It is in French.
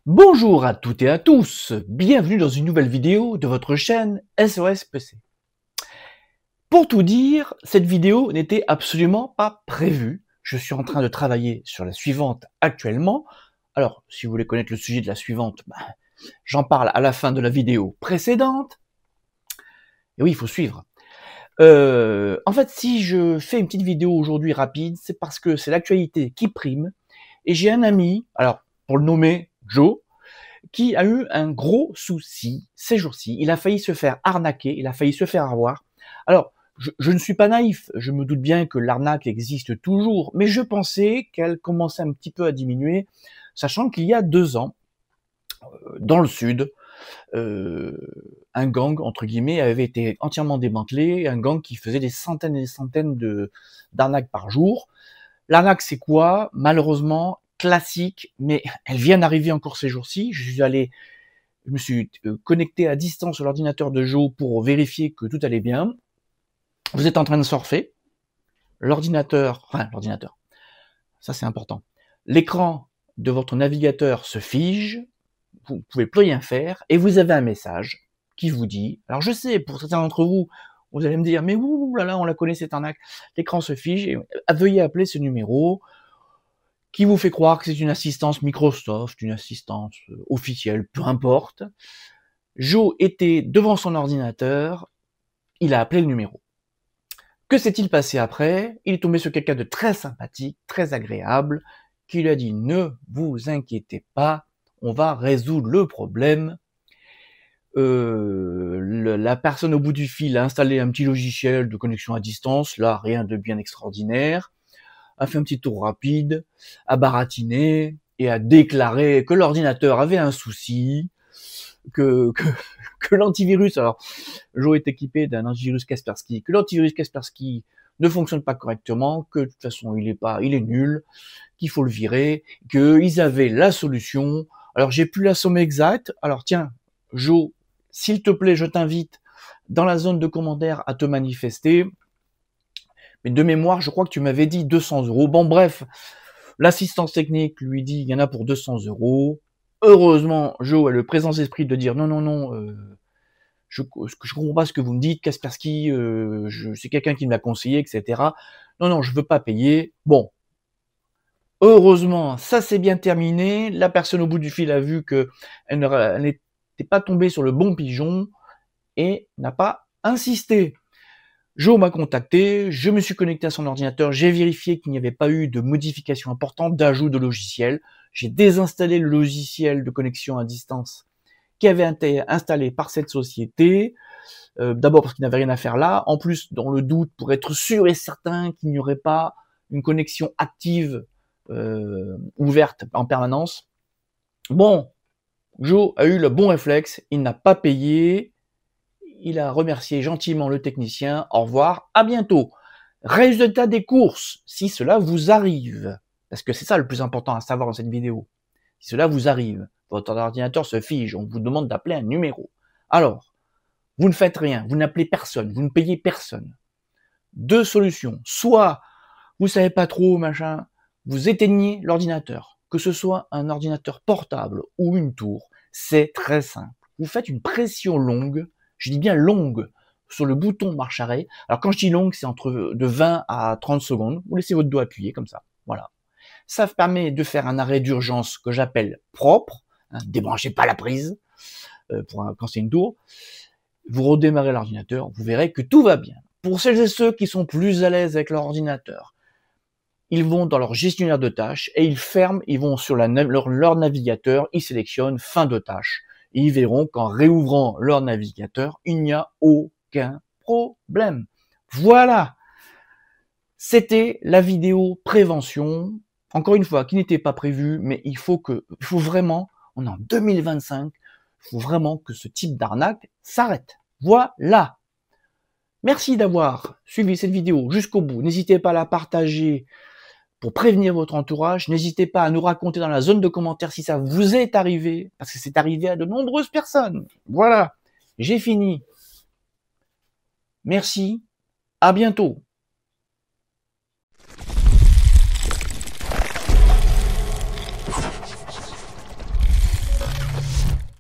Bonjour à toutes et à tous, bienvenue dans une nouvelle vidéo de votre chaîne SOS PC. Pour tout dire, cette vidéo n'était absolument pas prévue. Je suis en train de travailler sur la suivante actuellement. Alors, si vous voulez connaître le sujet de la suivante, j'en parle à la fin de la vidéo précédente. Et oui, il faut suivre. En fait, si je fais une petite vidéo aujourd'hui rapide, c'est parce que c'est l'actualité qui prime. Et j'ai un ami, alors pour le nommer Joe, qui a eu un gros souci ces jours-ci. Il a failli se faire arnaquer, il a failli se faire avoir. Alors, je ne suis pas naïf, je me doute bien que l'arnaque existe toujours, mais je pensais qu'elle commençait un petit peu à diminuer, sachant qu'il y a 2 ans, dans le sud, un gang, entre guillemets, avait été entièrement démantelé, un gang qui faisait des centaines et des centaines d'arnaques par jour. L'arnaque, c'est quoi? Malheureusement, classique, mais elle vient d'arriver encore ces jours-ci. Je me suis connecté à distance sur l'ordinateur de Joe pour vérifier que tout allait bien. Vous êtes en train de surfer. L'ordinateur, ça c'est important. L'écran de votre navigateur se fige, vous ne pouvez plus rien faire, et vous avez un message qui vous dit, alors je sais, pour certains d'entre vous, vous allez me dire, mais ouh là là, on la connaît cette arnaque, l'écran se fige, et veuillez appeler ce numéro, qui vous fait croire que c'est une assistance Microsoft, une assistance officielle, peu importe. Joe était devant son ordinateur, il a appelé le numéro. Que s'est-il passé après? Il est tombé sur quelqu'un de très sympathique, très agréable, qui lui a dit « Ne vous inquiétez pas, on va résoudre le problème ». La personne au bout du fil a installé un petit logiciel de connexion à distance, là rien de bien extraordinaire, a fait un petit tour rapide, a baratiné et a déclaré que l'ordinateur avait un souci, que l'antivirus, alors Joe est équipé d'un antivirus Kaspersky, que l'antivirus Kaspersky ne fonctionne pas correctement, que de toute façon il est nul, qu'il faut le virer, qu'ils avaient la solution. Alors j'ai plus la somme exacte, alors tiens, Joe, s'il te plaît, je t'invite dans la zone de commentaires à te manifester. Mais de mémoire, je crois que tu m'avais dit 200 €. Bon, bref, l'assistance technique lui dit il y en a pour 200 €. Heureusement, Joe a le présent d'esprit de dire non, non, non, je comprends pas ce que vous me dites, Kaspersky, c'est quelqu'un qui me l'a conseillé, etc. Non, non, je veux pas payer. Bon. Heureusement, ça s'est bien terminé. La personne au bout du fil a vu que elle n'était pas tombée sur le bon pigeon et n'a pas insisté. Joe m'a contacté, je me suis connecté à son ordinateur, j'ai vérifié qu'il n'y avait pas eu de modification importante, d'ajout de logiciel. J'ai désinstallé le logiciel de connexion à distance qui avait été installé par cette société. D'abord parce qu'il n'avait rien à faire là. En plus, dans le doute, pour être sûr et certain qu'il n'y aurait pas une connexion active ouverte en permanence. Bon, Joe a eu le bon réflexe, il n'a pas payé, il a remercié gentiment le technicien, au revoir, à bientôt. Résultat des courses, si cela vous arrive, parce que c'est ça le plus important à savoir dans cette vidéo, si cela vous arrive, votre ordinateur se fige, on vous demande d'appeler un numéro. Alors, vous ne faites rien, vous n'appelez personne, vous ne payez personne. 2 solutions, soit vous savez pas trop, machin, vous éteignez l'ordinateur, que ce soit un ordinateur portable ou une tour, c'est très simple. Vous faites une pression longue, je dis bien longue, sur le bouton marche arrêt. Alors quand je dis longue, c'est entre de 20 à 30 secondes. Vous laissez votre doigt appuyé comme ça, voilà. Ça permet de faire un arrêt d'urgence que j'appelle propre, hein, débranchez pas la prise, quand c'est une tour. Vous redémarrez l'ordinateur, vous verrez que tout va bien. Pour celles et ceux qui sont plus à l'aise avec leur ordinateur, ils vont dans leur gestionnaire de tâches et ils ferment, ils vont sur leur navigateur, ils sélectionnent fin de tâche. Et ils verront qu'en réouvrant leur navigateur, il n'y a aucun problème. Voilà, c'était la vidéo prévention, encore une fois, qui n'était pas prévue, mais il faut vraiment, on est en 2025, il faut vraiment que ce type d'arnaque s'arrête. Voilà. Merci d'avoir suivi cette vidéo jusqu'au bout. N'hésitez pas à la partager pour prévenir votre entourage. N'hésitez pas à nous raconter dans la zone de commentaires si ça vous est arrivé, parce que c'est arrivé à de nombreuses personnes. Voilà, j'ai fini. Merci, à bientôt.